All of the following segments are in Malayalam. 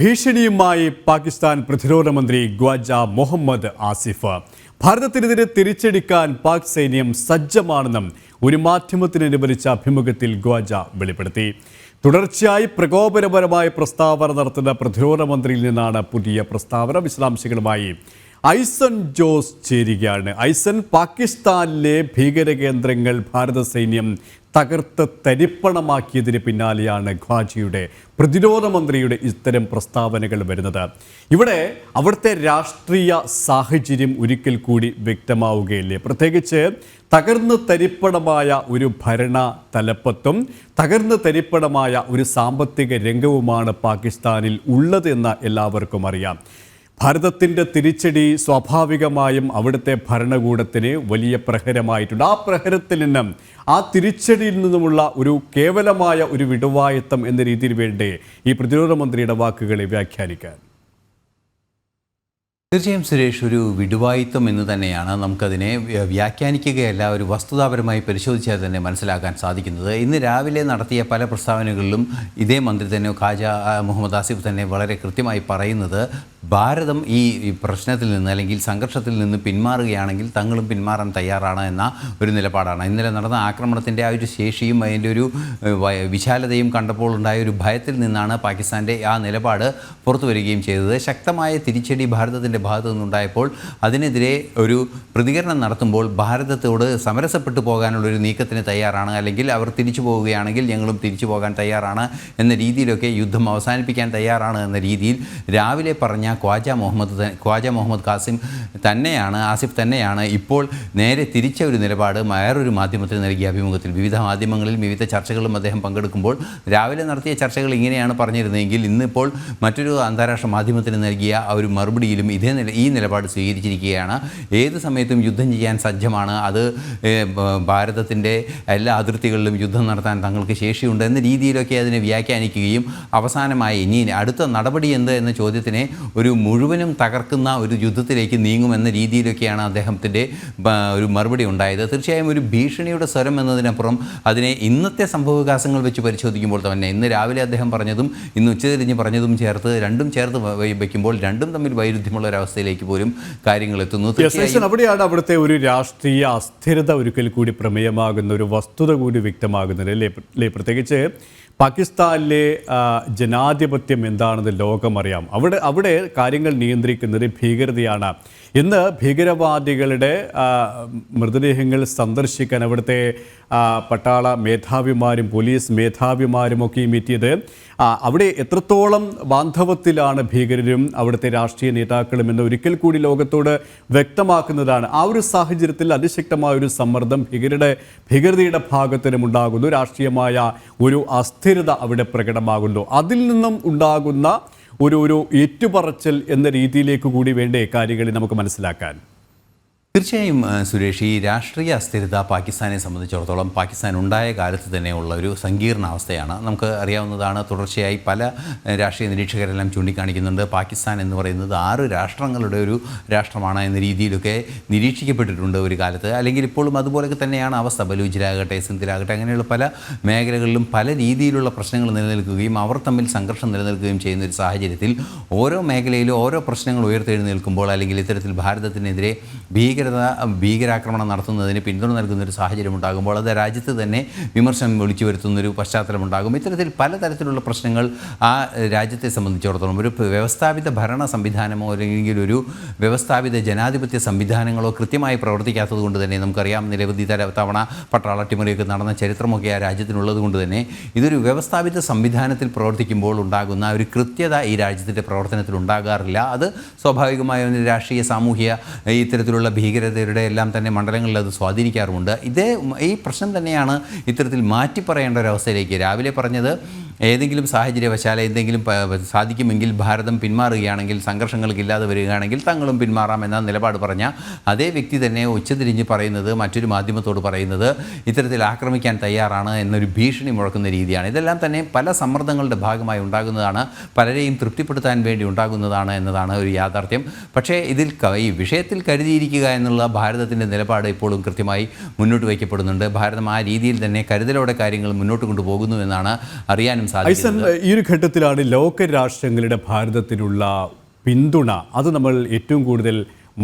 ഭീഷണിയുമായി പാകിസ്ഥാൻ പ്രതിരോധ മന്ത്രി ഖ്വാജ മുഹമ്മദ് ആസിഫ്. ഭാരതത്തിനെതിരെ തിരിച്ചടിക്കാൻ പാക് സൈന്യം സജ്ജമാണെന്നും ഒരു മാധ്യമത്തിന് അനുവദിച്ച അഭിമുഖത്തിൽ ഖ്വാജ വെളിപ്പെടുത്തി. തുടർച്ചയായി പ്രകോപനപരമായ പ്രസ്താവന നടത്തുന്ന പ്രതിരോധ മന്ത്രിയിൽ നിന്നാണ് പുതിയ പ്രസ്താവന. വിശദാംശങ്ങളുമായി ഐസൻ ജോസ് ചേരുകയാണ്. ഐസൻ, പാകിസ്ഥാനിലെ ഭീകരകേന്ദ്രങ്ങൾ ഭാരത സൈന്യം തകർത്ത് തരിപ്പണമാക്കിയതിന് പിന്നാലെയാണ് ഖ്വാജയുടെ പ്രതിരോധ മന്ത്രിയുടെ ഇത്തരം പ്രസ്താവനകൾ വരുന്നത്. ഇവിടെ അവിടുത്തെ രാഷ്ട്രീയ സാഹചര്യം ഒരിക്കൽ കൂടി വ്യക്തമാവുകയില്ലേ? പ്രത്യേകിച്ച് തകർന്ന് തരിപ്പണമായ ഒരു ഭരണ തലപ്പത്തും തകർന്ന് തരിപ്പണമായ ഒരു സാമ്പത്തിക രംഗവുമാണ് പാകിസ്ഥാനിൽ ഉള്ളതെന്ന് എല്ലാവർക്കും അറിയാം. ഭാരതത്തിൻ്റെ തിരിച്ചടി സ്വാഭാവികമായും അവിടുത്തെ ഭരണകൂടത്തിന് വലിയ പ്രഹരമായിട്ടുണ്ട്. ആ പ്രഹരത്തിൽ നിന്നും ആ തിരിച്ചടിയിൽ നിന്നുമുള്ള ഒരു കേവലമായ ഒരു വിടുവായത്തം എന്ന രീതിയിൽ വേണ്ടേ ഈ പ്രതിരോധ മന്ത്രിയുടെ വാക്കുകളെ വ്യാഖ്യാനിക്കാൻ? തീർച്ചയായും സുരേഷ്, ഒരു വിടുവായിത്വം എന്ന് തന്നെയാണ് നമുക്കതിനെ വ്യാഖ്യാനിക്കുകയല്ല, ഒരു വസ്തുതാപരമായി പരിശോധിച്ചാൽ തന്നെ മനസ്സിലാക്കാൻ സാധിക്കുന്നത്. ഇന്ന് രാവിലെ നടത്തിയ പല പ്രസ്താവനകളിലും ഇതേ മന്ത്രി തന്നെ ഖ്വാജ മുഹമ്മദ് ആസിഫ് തന്നെ വളരെ കൃത്യമായി പറയുന്നത്, ഭാരതം ഈ പ്രശ്നത്തിൽ നിന്ന് അല്ലെങ്കിൽ സംഘർഷത്തിൽ നിന്ന് പിന്മാറുകയാണെങ്കിൽ തങ്ങളും പിന്മാറാൻ തയ്യാറാണ് എന്ന ഒരു നിലപാടാണ്. ഇന്നലെ നടന്ന ആക്രമണത്തിൻ്റെ ആ ഒരു ശേഷിയും അതിൻ്റെ ഒരു വിശാലതയും കണ്ടപ്പോൾ ഉണ്ടായ ഒരു ഭയത്തിൽ നിന്നാണ് പാകിസ്ഥാൻ്റെ ആ നിലപാട് പുറത്തു വരികയും ചെയ്തത്. ശക്തമായ തിരിച്ചടി ഭാരതത്തിൻ്റെ ഭാഗത്തു നിന്നുണ്ടായപ്പോൾ അതിനെതിരെ ഒരു പ്രതികരണം നടത്തുമ്പോൾ ഭാരതത്തോട് സമരസപ്പെട്ടു പോകാനുള്ളൊരു നീക്കത്തിന് തയ്യാറാണ്, അല്ലെങ്കിൽ അവർ തിരിച്ചു പോവുകയാണെങ്കിൽ ഞങ്ങളും തിരിച്ചു പോകാൻ തയ്യാറാണ് എന്ന രീതിയിലൊക്കെ യുദ്ധം അവസാനിപ്പിക്കാൻ തയ്യാറാണ് എന്ന രീതിയിൽ രാവിലെ പറഞ്ഞ ഖ്വാജ മുഹമ്മദ് ആസിഫ് തന്നെയാണ് ഇപ്പോൾ നേരെ തിരിച്ച ഒരു നിലപാട് വേറൊരു മാധ്യമത്തിന് നൽകിയ അഭിമുഖത്തിൽ. വിവിധ മാധ്യമങ്ങളിൽ വിവിധ ചർച്ചകളും അദ്ദേഹം പങ്കെടുക്കുമ്പോൾ രാവിലെ നടത്തിയ ചർച്ചകൾ ഇങ്ങനെയാണ് പറഞ്ഞിരുന്നതെങ്കിൽ ഇന്നിപ്പോൾ മറ്റൊരു അന്താരാഷ്ട്ര മാധ്യമത്തിന് നൽകിയ ആ ഒരു മറുപടിയിലും ഈ നിലപാട് സ്വീകരിച്ചിരിക്കുകയാണ്. ഏത് സമയത്തും യുദ്ധം ചെയ്യാൻ സജ്ജമാണ്, അത് ഭാരതത്തിൻ്റെ എല്ലാ അതിർത്തികളിലും യുദ്ധം നടത്താൻ തങ്ങൾക്ക് ശേഷിയുണ്ട് എന്ന രീതിയിലൊക്കെ അതിനെ വ്യാഖ്യാനിക്കുകയും അവസാനമായി ഇനി അടുത്ത നടപടി എന്ത് എന്ന ചോദ്യത്തിനെ ഒരു മുഴുവനും തകർക്കുന്ന ഒരു യുദ്ധത്തിലേക്ക് നീങ്ങുമെന്ന രീതിയിലൊക്കെയാണ് അദ്ദേഹത്തിൻ്റെ ഒരു മറുപടി ഉണ്ടായത്. തീർച്ചയായും ഒരു ഭീഷണിയുടെ സ്വരം എന്നതിനപ്പുറം അതിനെ ഇന്നത്തെ സംഭവവികാസങ്ങൾ വെച്ച് പരിശോധിക്കുമ്പോൾ തന്നെ ഇന്ന് രാവിലെ അദ്ദേഹം പറഞ്ഞതും ഇന്ന് ഉച്ചതിരിഞ്ഞ് പറഞ്ഞതും രണ്ടും ചേർത്ത് വയ്ക്കുമ്പോൾ രണ്ടും തമ്മിൽ വൈരുദ്ധ്യമുള്ള ഒരവസ്ഥയിലേക്ക് പോലും കാര്യങ്ങൾ എത്തുന്നു. അവിടെയാണ് അവിടുത്തെ ഒരു രാഷ്ട്രീയ അസ്ഥിരത ഒരിക്കൽ കൂടി പ്രമേയമാകുന്ന ഒരു വസ്തുത കൂടി വ്യക്തമാകുന്നത് അല്ലേ? പ്രത്യേകിച്ച് പാകിസ്ഥാനിലെ ജനാധിപത്യം എന്താണെന്ന് ലോകമറിയാം. അവിടെ കാര്യങ്ങൾ നിയന്ത്രിക്കുന്നത് ഭീകരതയാണ്. ഇന്ന് ഭീകരവാദികളുടെ മൃതദേഹങ്ങൾ സന്ദർശിക്കാൻ അവിടുത്തെ പട്ടാള മേധാവിമാരും പോലീസ് മേധാവിമാരുമൊക്കെയും എത്തിയത് അവിടെ എത്രത്തോളം ബാന്ധവത്തിലാണ് ഭീകരരും അവിടുത്തെ രാഷ്ട്രീയ നേതാക്കളും എന്ന് ഒരിക്കൽ കൂടി ലോകത്തോട് വ്യക്തമാക്കുന്നതാണ്. ആ ഒരു സാഹചര്യത്തിൽ അതിശക്തമായ ഒരു സമ്മർദ്ദം ഭീകരതയുടെ ഭാഗത്തിനും ഉണ്ടാകുന്നു. രാഷ്ട്രീയമായ ഒരു അസ്ഥിരത അവിടെ പ്രകടമാകുന്നു. അതിൽ നിന്നും ഉണ്ടാകുന്ന ഒരു ഏറ്റുപറച്ചൽ എന്ന രീതിയിലേക്ക് കൂടി വേണ്ടേ കാര്യങ്ങളെ നമുക്ക് മനസ്സിലാക്കാൻ? തീർച്ചയായും സുരേഷ്, ഈ രാഷ്ട്രീയ അസ്ഥിരത പാകിസ്ഥാനെ സംബന്ധിച്ചിടത്തോളം പാകിസ്ഥാൻ ഉണ്ടായ കാലത്ത് തന്നെയുള്ള ഒരു സങ്കീർണ അവസ്ഥയാണ്. നമുക്ക് അറിയാവുന്നതാണ്. തുടർച്ചയായി പല രാഷ്ട്രീയ നിരീക്ഷകരെല്ലാം ചൂണ്ടിക്കാണിക്കുന്നുണ്ട്, പാകിസ്ഥാൻ എന്ന് പറയുന്നത് 6 രാഷ്ട്രങ്ങളുടെ ഒരു രാഷ്ട്രമാണ് എന്ന രീതിയിലൊക്കെ നിരീക്ഷിക്കപ്പെട്ടിട്ടുണ്ട് ഒരു കാലത്ത്. അല്ലെങ്കിൽ ഇപ്പോഴും അതുപോലെയൊക്കെ തന്നെയാണ് അവസ്ഥ. ബലൂച്ചിലാകട്ടെ, സിന്ധിലാകട്ടെ, അങ്ങനെയുള്ള പല മേഖലകളിലും പല രീതിയിലുള്ള പ്രശ്നങ്ങൾ നിലനിൽക്കുകയും അവർ തമ്മിൽ സംഘർഷം നിലനിൽക്കുകയും ചെയ്യുന്ന ഒരു സാഹചര്യത്തിൽ ഓരോ മേഖലയിലും ഓരോ പ്രശ്നങ്ങൾ ഉയർത്തെഴുന്നേൽക്കുമ്പോൾ അല്ലെങ്കിൽ ഇത്തരത്തിൽ ഭാരതത്തിനെതിരെ ഭീകരാക്രമണം നടത്തുന്നതിന് പിന്തുണ നൽകുന്നൊരു സാഹചര്യം ഉണ്ടാകുമ്പോൾ അത് രാജ്യത്ത് തന്നെ വിമർശനം വിളിച്ചു വരുത്തുന്നൊരു പശ്ചാത്തലമുണ്ടാകും. ഇത്തരത്തിൽ പലതരത്തിലുള്ള പ്രശ്നങ്ങൾ ആ രാജ്യത്തെ സംബന്ധിച്ചിടത്തോളം ഒരു വ്യവസ്ഥാപിത ഭരണ സംവിധാനമോ അല്ലെങ്കിൽ ഒരു വ്യവസ്ഥാപിത ജനാധിപത്യ സംവിധാനങ്ങളോ കൃത്യമായി പ്രവർത്തിക്കാത്തത് കൊണ്ട് തന്നെ നമുക്കറിയാം, നിരവധി തവണ പട്ടാള അട്ടിമറിയൊക്കെ നടന്ന ചരിത്രമൊക്കെ ആ രാജ്യത്തിനുള്ളത് കൊണ്ട് തന്നെ ഇതൊരു വ്യവസ്ഥാപിത സംവിധാനത്തിൽ പ്രവർത്തിക്കുമ്പോൾ ഉണ്ടാകുന്ന ഒരു കൃത്യത ഈ രാജ്യത്തിൻ്റെ പ്രവർത്തനത്തിൽ ഉണ്ടാകാറില്ല. അത് സ്വാഭാവികമായ ഒരു രാഷ്ട്രീയ സാമൂഹ്യ ഇത്തരത്തിലുള്ള ഭീകരതയുടെ എല്ലാം തന്നെ മണ്ഡലങ്ങളിൽ അത് സ്വാധീനിക്കാറുമുണ്ട്. ഈ പ്രശ്നം തന്നെയാണ് ഇത്തരത്തിൽ മാറ്റിപ്പറയേണ്ട ഒരവസ്ഥയിലേക്ക്. രാവിലെ പറഞ്ഞത് ഏതെങ്കിലും സാഹചര്യവശാൽ എന്തെങ്കിലും സാധിക്കുമെങ്കിൽ ഭാരതം പിന്മാറുകയാണെങ്കിൽ, സംഘർഷങ്ങൾക്കില്ലാതെ വരികയാണെങ്കിൽ തങ്ങളും പിന്മാറാം എന്ന നിലപാട് പറഞ്ഞ അതേ വ്യക്തി തന്നെ ഉച്ചതിരിഞ്ഞ് പറയുന്നത്, മറ്റൊരു മാധ്യമത്തോട് പറയുന്നത് ഇത്തരത്തിൽ ആക്രമിക്കാൻ തയ്യാറാണ് എന്നൊരു ഭീഷണി മുഴക്കുന്ന രീതിയാണ്. ഇതെല്ലാം തന്നെ പല സമ്മർദ്ദങ്ങളുടെ ഭാഗമായി ഉണ്ടാകുന്നതാണ്, പലരെയും തൃപ്തിപ്പെടുത്താൻ വേണ്ടി ഉണ്ടാകുന്നതാണ് എന്നതാണ് ഒരു യാഥാർത്ഥ്യം. പക്ഷേ ഈ വിഷയത്തിൽ കരുതിയിരിക്കുക എന്നുള്ള ഭാരതത്തിൻ്റെ നിലപാട് ഇപ്പോഴും കൃത്യമായി മുന്നോട്ട് വയ്ക്കപ്പെടുന്നുണ്ട്. ഭാരതം ആ രീതിയിൽ തന്നെ കരുതലോടെ കാര്യങ്ങൾ മുന്നോട്ട് കൊണ്ടുപോകുന്നു എന്നാണ് അറിയാനും സാധിക്കുന്നത്. ഈ ഒരു ഘട്ടത്തിലാണ് ലോകരാഷ്ട്രങ്ങളുടെ ഭാരതത്തിനുള്ള പിന്തുണ അത് നമ്മൾ ഏറ്റവും കൂടുതൽ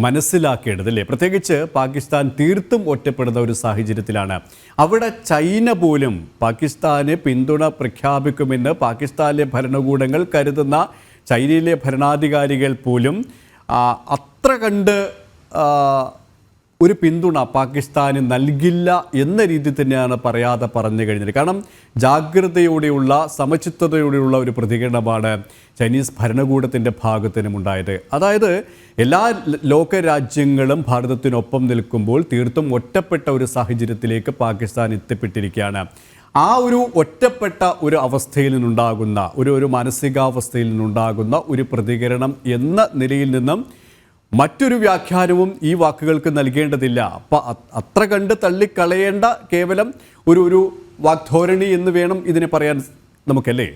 മനസ്സിലാക്കേണ്ടത് അല്ലേ? പ്രത്യേകിച്ച് പാകിസ്ഥാൻ തീർത്തും ഒറ്റപ്പെടുന്ന ഒരു സാഹചര്യത്തിലാണ്. അവിടെ ചൈന പോലും പാകിസ്ഥാന് പിന്തുണ പ്രഖ്യാപിക്കുമെന്ന് പാകിസ്ഥാനിലെ ഭരണകൂടങ്ങൾ കരുതുന്ന ചൈനയിലെ ഭരണാധികാരികൾ പോലും അത്ര കണ്ട് ഒരു പിന്തുണ പാകിസ്ഥാന് നൽകില്ല എന്ന രീതി തന്നെയാണ് പറയാതെ പറഞ്ഞു കഴിഞ്ഞത്. കാരണം ജാഗ്രതയോടെയുള്ള സമചിത്തതയോടെയുള്ള ഒരു പ്രതികരണമാണ് ചൈനീസ് ഭരണകൂടത്തിൻ്റെ ഭാഗത്തു നിന്നുണ്ടായത്. അതായത് എല്ലാ ലോകരാജ്യങ്ങളും ഭാരതത്തിനൊപ്പം നിൽക്കുമ്പോൾ തീർത്തും ഒറ്റപ്പെട്ട ഒരു സാഹചര്യത്തിലേക്ക് പാകിസ്ഥാൻ എത്തിപ്പെട്ടിരിക്കുകയാണ്. ആ ഒരു ഒറ്റപ്പെട്ട ഒരു അവസ്ഥയിൽ നിന്നുണ്ടാകുന്ന ഒരു മാനസികാവസ്ഥയിൽ നിന്നുണ്ടാകുന്ന ഒരു പ്രതികരണം എന്ന നിലയിൽ നിന്നും മറ്റൊരു വ്യാഖ്യാനവും ഈ വാക്കുകൾക്ക് നൽകേണ്ടതില്ല. അപ്പം അത്ര കണ്ട് തള്ളിക്കളയേണ്ട കേവലം ഒരു വാഗ്ധോരണി എന്ന് വേണം ഇതിനെ പറയാൻ നമുക്കല്ലേ?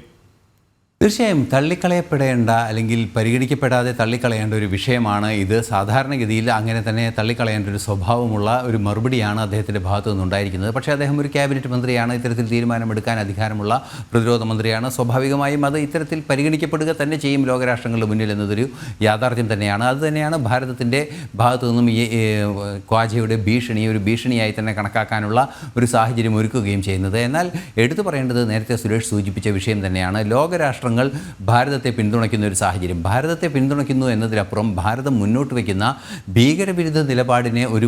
തീർച്ചയായും തള്ളിക്കളയപ്പെടേണ്ട അല്ലെങ്കിൽ പരിഗണിക്കപ്പെടാതെ തള്ളിക്കളയേണ്ട ഒരു വിഷയമാണ് ഇത്. സാധാരണഗതിയിൽ അങ്ങനെ തന്നെ തള്ളിക്കളയേണ്ട ഒരു സ്വഭാവമുള്ള ഒരു മറുപടിയാണ് അദ്ദേഹത്തിൻ്റെ ഭാഗത്തു നിന്നുണ്ടായിരിക്കുന്നത്. പക്ഷേ അദ്ദേഹം ഒരു ക്യാബിനറ്റ് മന്ത്രിയാണ്, ഇത്തരത്തിൽ തീരുമാനമെടുക്കാൻ അധികാരമുള്ള പ്രതിരോധ മന്ത്രിയാണ്. സ്വാഭാവികമായും അത് ഇത്തരത്തിൽ പരിഗണിക്കപ്പെടുക തന്നെ ചെയ്യും ലോകരാഷ്ട്രങ്ങളുടെ മുന്നിൽ എന്നതൊരു യാഥാർത്ഥ്യം തന്നെയാണ്. അതുതന്നെയാണ് ഭാരതത്തിൻ്റെ ഭാഗത്തു നിന്നും ഈ ഖ്വാജയുടെ ഭീഷണി ഒരു ഭീഷണിയായി തന്നെ കണക്കാക്കാനുള്ള ഒരു സാഹചര്യം ഒരുക്കുകയും ചെയ്യുന്നത്. എന്നാൽ എടുത്തു പറയേണ്ടത് നേരത്തെ സുരേഷ് സൂചിപ്പിച്ച വിഷയം തന്നെയാണ്. ലോകരാഷ്ട്രങ്ങൾ ഭാരതത്തെ പിന്തുണയ്ക്കുന്ന ഒരു സാഹചര്യം. ഭാരതത്തെ പിന്തുണയ്ക്കുന്നു എന്നതിനപ്പുറം ഭാരതം മുന്നോട്ട് വയ്ക്കുന്ന ഭീകരവിരുദ്ധ നിലപാടിനെ ഒരു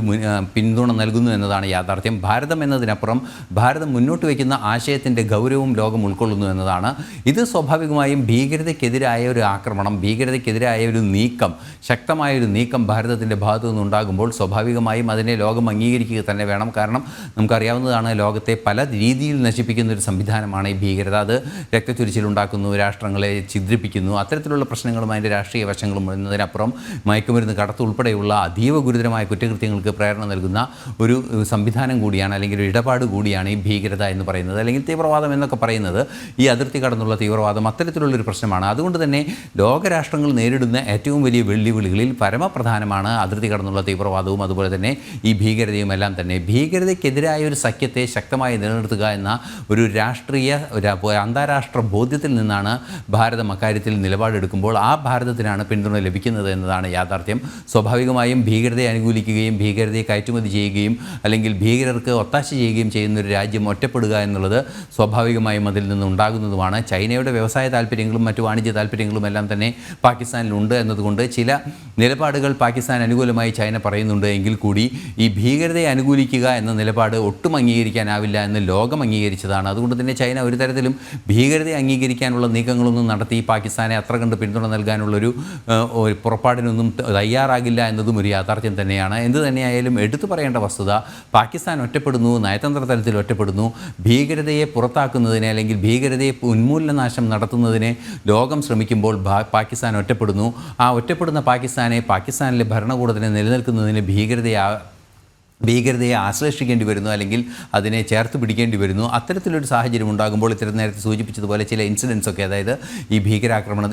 പിന്തുണ നൽകുന്നു എന്നതാണ് യാഥാർത്ഥ്യം. ഭാരതം എന്നതിനപ്പുറം ഭാരതം മുന്നോട്ട് വയ്ക്കുന്ന ആശയത്തിൻ്റെ ഗൗരവം ലോകം ഉൾക്കൊള്ളുന്നു എന്നതാണ്. ഇത് സ്വാഭാവികമായും ഭീകരതയ്ക്കെതിരായ ഒരു ആക്രമണം, ഭീകരതയ്ക്കെതിരായ ഒരു നീക്കം, ശക്തമായൊരു നീക്കം ഭാരതത്തിൻ്റെ ഭാഗത്തു നിന്നുണ്ടാകുമ്പോൾ സ്വാഭാവികമായും അതിനെ ലോകം അംഗീകരിക്കുക തന്നെ വേണം. കാരണം നമുക്കറിയാവുന്നതാണ്, ലോകത്തെ പല രീതിയിൽ നശിപ്പിക്കുന്ന ഒരു സംവിധാനമാണ് ഈ ഭീകരത. അത് രക്തച്ചൊരിച്ചിലുണ്ടാക്കുന്നു, രാഷ്ട്രങ്ങളെ ഛിദ്രിപ്പിക്കുന്നു, അത്തരത്തിലുള്ള പ്രശ്നങ്ങളും അതിൻ്റെ രാഷ്ട്രീയ വശങ്ങളും എന്നതിനപ്പുറം മയക്കുമരുന്ന് കടത്ത് ഉൾപ്പെടെയുള്ള അതീവ ഗുരുതരമായ കുറ്റകൃത്യങ്ങൾക്ക് പ്രേരണ നൽകുന്ന ഒരു സംവിധാനം കൂടിയാണ്, അല്ലെങ്കിൽ ഒരു ഇടപാട് കൂടിയാണ് ഈ ഭീകരത എന്ന് പറയുന്നത്, അല്ലെങ്കിൽ തീവ്രവാദം എന്നൊക്കെ പറയുന്നത്. ഈ അതിർത്തി കടന്നുള്ള തീവ്രവാദം അത്തരത്തിലുള്ളൊരു പ്രശ്നമാണ്. അതുകൊണ്ട് തന്നെ ലോകരാഷ്ട്രങ്ങൾ നേരിടുന്ന ഏറ്റവും വലിയ വെല്ലുവിളികളിൽ പരമപ്രധാനമാണ് അതിർത്തി കടന്നുള്ള തീവ്രവാദവും അതുപോലെ തന്നെ ഈ ഭീകരതയും എല്ലാം തന്നെ. ഭീകരതയ്ക്കെതിരായ ഒരു സഖ്യത്തെ ശക്തമായി നിലനിർത്തുക എന്ന ഒരു അന്താരാഷ്ട്ര ബോധ്യത്തിൽ നിന്നാണ് ഭാരതം അക്കാര്യത്തിൽ നിലപാടെടുക്കുമ്പോൾ ആ ഭാരതത്തിനാണ് പിന്തുണ ലഭിക്കുന്നത് എന്നതാണ് യാഥാർത്ഥ്യം. സ്വാഭാവികമായും ഭീകരതയെ അനുകൂലിക്കുകയും ഭീകരതയെ കയറ്റുമതി ചെയ്യുകയും അല്ലെങ്കിൽ ഭീകരർക്ക് ഒത്താശ ചെയ്യുകയും ചെയ്യുന്ന ഒരു രാജ്യം ഒറ്റപ്പെടുക എന്നുള്ളത് സ്വാഭാവികമായും അതിൽ നിന്നുണ്ടാകുന്നതുമാണ്. ചൈനയുടെ വ്യവസായ താല്പര്യങ്ങളും മറ്റു വാണിജ്യ താല്പര്യങ്ങളും എല്ലാം തന്നെ പാകിസ്ഥാനിലുണ്ട് എന്നതുകൊണ്ട് ചില നിലപാടുകൾ പാകിസ്ഥാൻ അനുകൂലമായി ചൈന പറയുന്നുണ്ട് എങ്കിൽ കൂടി ഈ ഭീകരതയെ അനുകൂലിക്കുക എന്ന നിലപാട് ഒട്ടും അംഗീകരിക്കാനാവില്ല എന്ന് ലോകം അംഗീകരിച്ചതാണ്. അതുകൊണ്ട് തന്നെ ചൈന ഒരു തരത്തിലും ഭീകരതയെ അംഗീകരിക്കാനുള്ള നീക്കങ്ങളൊന്നും നടത്തി പാകിസ്ഥാനെ അത്ര കണ്ട് പിന്തുണ നൽകാനുള്ളൊരു പുറപ്പാടിനൊന്നും തയ്യാറാകില്ല എന്നതും ഒരു യാഥാർത്ഥ്യം തന്നെയാണ്. എന്തു തന്നെയായാലും എടുത്തു പറയേണ്ട വസ്തുത, പാകിസ്ഥാൻ ഒറ്റപ്പെടുന്നു, നയതന്ത്ര തലത്തിൽ ഒറ്റപ്പെടുന്നു. ഭീകരതയെ പുറത്താക്കുന്നതിനെ അല്ലെങ്കിൽ ഭീകരതയെ ഉന്മൂലനാശം നടത്തുന്നതിനെ ലോകം ശ്രമിക്കുമ്പോൾ പാകിസ്ഥാൻ ഒറ്റപ്പെടുന്നു. ആ ഒറ്റപ്പെടുന്ന പാകിസ്ഥാനിലെ ഭരണകൂടത്തിനെ നിലനിൽക്കുന്നതിന് ഭീകരതയെ ആശ്ലേഷിക്കേണ്ടി വരുന്നു, അല്ലെങ്കിൽ അതിനെ ചേർത്ത് പിടിക്കേണ്ടി വരുന്നു. അത്തരത്തിലൊരു സാഹചര്യം ഉണ്ടാകുമ്പോൾ ഇത്തരം നേരത്തെ സൂചിപ്പിച്ചതുപോലെ ചില ഇൻസിഡൻസ് ഒക്കെ, അതായത്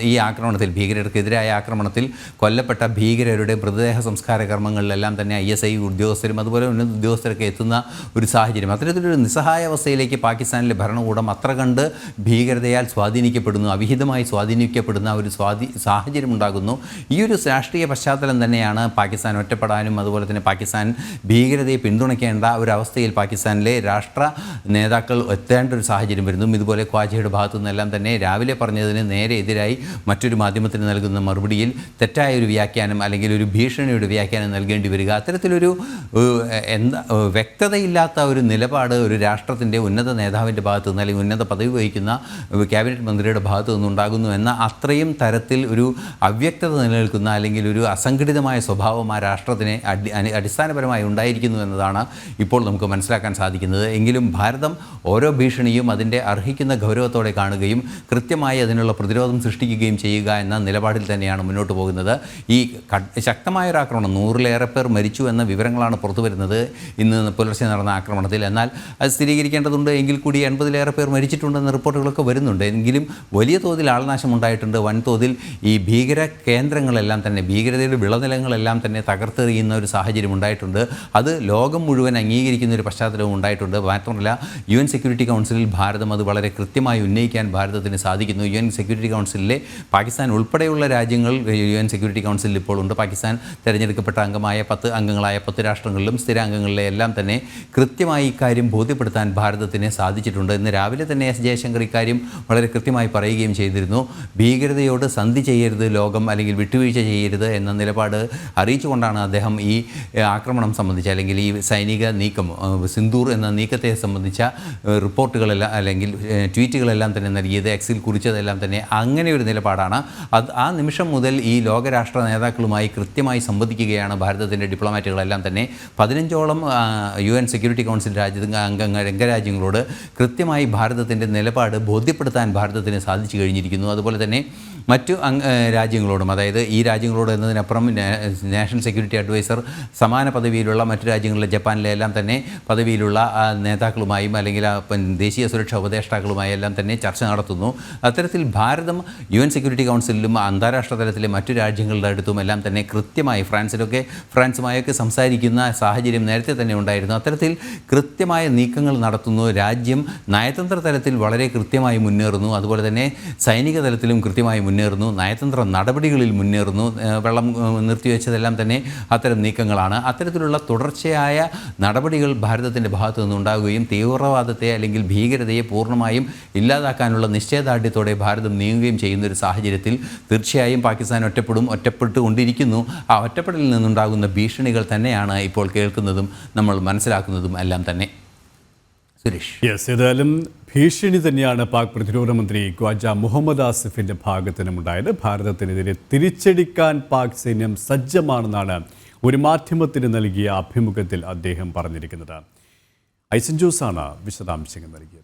ഈ ആക്രമണത്തിൽ ഭീകരർക്കെതിരായ ആക്രമണത്തിൽ കൊല്ലപ്പെട്ട ഭീകരരുടെ മൃതദേഹ സംസ്കാര കർമ്മങ്ങളിലെല്ലാം തന്നെ ISI ഉദ്യോഗസ്ഥരും അതുപോലെ ഉന്നത ഉദ്യോഗസ്ഥരൊക്കെ എത്തുന്ന ഒരു സാഹചര്യം, അത്തരത്തിലൊരു നിസ്സഹായ അവസ്ഥയിലേക്ക് പാകിസ്ഥാനിലെ ഭരണകൂടം അത്ര കണ്ട് ഭീകരതയാൽ സ്വാധീനിക്കപ്പെടുന്നു, അവിഹിതമായി സ്വാധീനിക്കപ്പെടുന്ന ഒരു സാഹചര്യം ഉണ്ടാകുന്നു. ഈ ഒരു രാഷ്ട്രീയ പശ്ചാത്തലം തന്നെയാണ് പാകിസ്ഥാൻ ഒറ്റപ്പെടാനും അതുപോലെ തന്നെ പാകിസ്ഥാൻ ഭീകരതയെ പിന്തുണയ്ക്കേണ്ട ഒരവസ്ഥയിൽ പാകിസ്ഥാനിലെ രാഷ്ട്ര നേതാക്കൾ എത്തേണ്ട ഒരു സാഹചര്യം വരുന്നു. ഇതുപോലെ ഖ്വാജയുടെ ഭാഗത്തു നിന്നെല്ലാം തന്നെ രാവിലെ പറഞ്ഞതിന് നേരെ എതിരായി മറ്റൊരു മാധ്യമത്തിന് നൽകുന്ന മറുപടിയിൽ തെറ്റായ ഒരു വ്യാഖ്യാനം അല്ലെങ്കിൽ ഒരു ഭീഷണിയുടെ വ്യാഖ്യാനം നൽകേണ്ടി വരിക, അത്തരത്തിലൊരു വ്യക്തതയില്ലാത്ത ഒരു നിലപാട് ഒരു രാഷ്ട്രത്തിൻ്റെ ഉന്നത നേതാവിൻ്റെ ഭാഗത്തു നിന്ന് അല്ലെങ്കിൽ ഉന്നത പദവി വഹിക്കുന്ന ക്യാബിനറ്റ് മന്ത്രിയുടെ ഭാഗത്തു നിന്നുണ്ടാകുന്നു എന്ന അത്രയും തരത്തിൽ ഒരു അവ്യക്തത നിലനിൽക്കുന്ന അല്ലെങ്കിൽ ഒരു അസംഘടിതമായ സ്വഭാവം ആ രാഷ്ട്രത്തിന് അടിസ്ഥാനപരമായി ഉണ്ടായിരിക്കുന്നു എന്നതാണ് ഇപ്പോൾ നമുക്ക് മനസ്സിലാക്കാൻ സാധിക്കുന്നത്. എങ്കിലും ഭാരതം ഓരോ ഭീഷണിയും അതിൻ്റെ അർഹിക്കുന്ന ഗൗരവത്തോടെ കാണുകയും കൃത്യമായി അതിനുള്ള പ്രതിരോധം സൃഷ്ടിക്കുകയും ചെയ്യുക എന്ന നിലപാടിൽ തന്നെയാണ് മുന്നോട്ട് പോകുന്നത്. ഈ ശക്തമായൊരു ആക്രമണം, 100-ലേറെ പേർ മരിച്ചു എന്ന വിവരങ്ങളാണ് പുറത്തു വരുന്നത് ഇന്ന് പുലർച്ചെ നടന്ന ആക്രമണത്തിൽ. എന്നാൽ അത് സ്ഥിരീകരിക്കേണ്ടതുണ്ട്. എങ്കിൽ കൂടി 80-ലേറെ പേർ മരിച്ചിട്ടുണ്ടെന്ന റിപ്പോർട്ടുകളൊക്കെ വരുന്നുണ്ട്. എങ്കിലും വലിയ തോതിൽ ആൾനാശം ഉണ്ടായിട്ടുണ്ട്. വൻതോതിൽ ഈ ഭീകര കേന്ദ്രങ്ങളെല്ലാം തന്നെ, ഭീകരതയുടെ വിളനിലങ്ങളെല്ലാം തന്നെ തകർത്തെറിയുന്ന ഒരു സാഹചര്യം ഉണ്ടായിട്ടുണ്ട്. അത് ലോകം മുഴുവൻ അംഗീകരിക്കുന്ന ഒരു പശ്ചാത്തലവും ഉണ്ടായിട്ടുണ്ട്. മാത്രമല്ല UN സെക്യൂരിറ്റി കൗൺസിലിൽ ഭാരതം അത് വളരെ കൃത്യമായി ഉന്നയിക്കാൻ ഭാരതത്തിന് സാധിക്കുന്നു. UN സെക്യൂരിറ്റി കൗൺസിലിലെ പാകിസ്ഥാൻ ഉൾപ്പെടെയുള്ള രാജ്യങ്ങൾ UN സെക്യൂരിറ്റി കൗൺസിലിൽ ഇപ്പോൾ ഉണ്ട്. പാകിസ്ഥാൻ തിരഞ്ഞെടുക്കപ്പെട്ട അംഗങ്ങളായ 10 രാഷ്ട്രങ്ങളിലും സ്ഥിരാംഗങ്ങളിലെ എല്ലാം തന്നെ കൃത്യമായി ഇക്കാര്യം ബോധ്യപ്പെടുത്താൻ ഭാരതത്തിന് സാധിച്ചിട്ടുണ്ട്. ഇന്ന് രാവിലെ തന്നെ S ജയശങ്കർ ഇക്കാര്യം വളരെ കൃത്യമായി പറയുകയും ചെയ്തിരുന്നു. ഭീകരതയോട് സന്ധി ചെയ്യരുത് ലോകം, അല്ലെങ്കിൽ വിട്ടുവീഴ്ച ചെയ്യരുത് എന്ന നിലപാട് അറിയിച്ചുകൊണ്ടാണ് അദ്ദേഹം ഈ ആക്രമണം സംബന്ധിച്ച് അല്ലെങ്കിൽ ഈ സൈനിക നീക്കം സിന്ദൂർ എന്ന നീക്കത്തെ സംബന്ധിച്ച റിപ്പോർട്ടുകളെല്ലാം അല്ലെങ്കിൽ ട്വീറ്റുകളെല്ലാം തന്നെ നൽകിയത്, എക്സിൽ കുറിച്ചതെല്ലാം തന്നെ അങ്ങനെ ഒരു നിലപാടാണ്. ആ നിമിഷം മുതൽ ഈ ലോകരാഷ്ട്ര നേതാക്കളുമായി കൃത്യമായി സംവദിക്കുകയാണ് ഭാരതത്തിൻ്റെ ഡിപ്ലോമാറ്റുകളെല്ലാം തന്നെ. 15ഓളം UN സെക്യൂരിറ്റി കൗൺസിൽ അംഗരാജ്യങ്ങളോട് കൃത്യമായി ഭാരതത്തിൻ്റെ നിലപാട് ബോധ്യപ്പെടുത്താൻ ഭാരതത്തിന് സാധിച്ചു കഴിഞ്ഞിരിക്കുന്നു. അതുപോലെ തന്നെ മറ്റു രാജ്യങ്ങളോടും, അതായത് ഈ രാജ്യങ്ങളോട് എന്നതിനപ്പുറം നാഷണൽ സെക്യൂരിറ്റി അഡ്വൈസർ സമാന പദവിയിലുള്ള മറ്റു രാജ്യങ്ങളിലെ ജപ്പാനിലെ എല്ലാം തന്നെ പദവിയിലുള്ള നേതാക്കളുമായും അല്ലെങ്കിൽ ദേശീയ സുരക്ഷാ ഉപദേഷ്ടാക്കളുമായി എല്ലാം തന്നെ ചർച്ച നടത്തുന്നു. അത്തരത്തിൽ ഭാരതം UN സെക്യൂരിറ്റി കൗൺസിലിലും അന്താരാഷ്ട്ര തലത്തിലെ മറ്റു രാജ്യങ്ങളുടെ അടുത്തും എല്ലാം തന്നെ കൃത്യമായി ഫ്രാൻസുമായൊക്കെ സംസാരിക്കുന്ന സാഹചര്യം നേരത്തെ തന്നെ ഉണ്ടായിരുന്നു. അത്തരത്തിൽ കൃത്യമായ നീക്കങ്ങൾ നടത്തുന്നു. രാജ്യം നയതന്ത്ര തലത്തിൽ വളരെ കൃത്യമായി മുന്നേറുന്നു. അതുപോലെ തന്നെ സൈനിക തലത്തിലും കൃത്യമായി മുന്നേറുന്നു. നയതന്ത്ര നടപടികളിൽ മുന്നേറുന്നു. വെള്ളം നിർത്തിവെച്ചതെല്ലാം തന്നെ അത്തരം നീക്കങ്ങളാണ്. അത്തരത്തിലുള്ള തുടർച്ചയായ നടപടികൾ ഭാരതത്തിൻ്റെ ഭാഗത്തു നിന്നുണ്ടാകുകയും തീവ്രവാദത്തെ അല്ലെങ്കിൽ ഭീകരതയെ പൂർണ്ണമായും ഇല്ലാതാക്കാനുള്ള നിശ്ചയദാർഢ്യത്തോടെ ഭാരതം നീങ്ങുകയും ചെയ്യുന്ന ഒരു സാഹചര്യത്തിൽ തീർച്ചയായും പാകിസ്ഥാൻ ഒറ്റപ്പെട്ടുകൊണ്ടിരിക്കുന്നു. ആ ഒറ്റപ്പെടലിൽ നിന്നുണ്ടാകുന്ന ഭീഷണികൾ തന്നെയാണ് ഇപ്പോൾ കേൾക്കുന്നതും നമ്മൾ മനസ്സിലാക്കുന്നതും എല്ലാം തന്നെ. സുരേഷ്, ഏതായാലും ഭീഷണി തന്നെയാണ് പാക് പ്രതിരോധ മന്ത്രി ഖ്വാജ മുഹമ്മദ് ആസിഫിന്റെ ഭാഗത്തു നിന്നുണ്ടായത്. ഭാരതത്തിനെതിരെ തിരിച്ചടിക്കാൻ പാക് സൈന്യം സജ്ജമാണെന്നാണ് ഒരു മാധ്യമത്തിന് നൽകിയ അഭിമുഖത്തിൽ അദ്ദേഹം പറഞ്ഞിരിക്കുന്നത്. ഐസൻ ജോസാണ് വിശദാംശങ്ങൾ നൽകിയത്.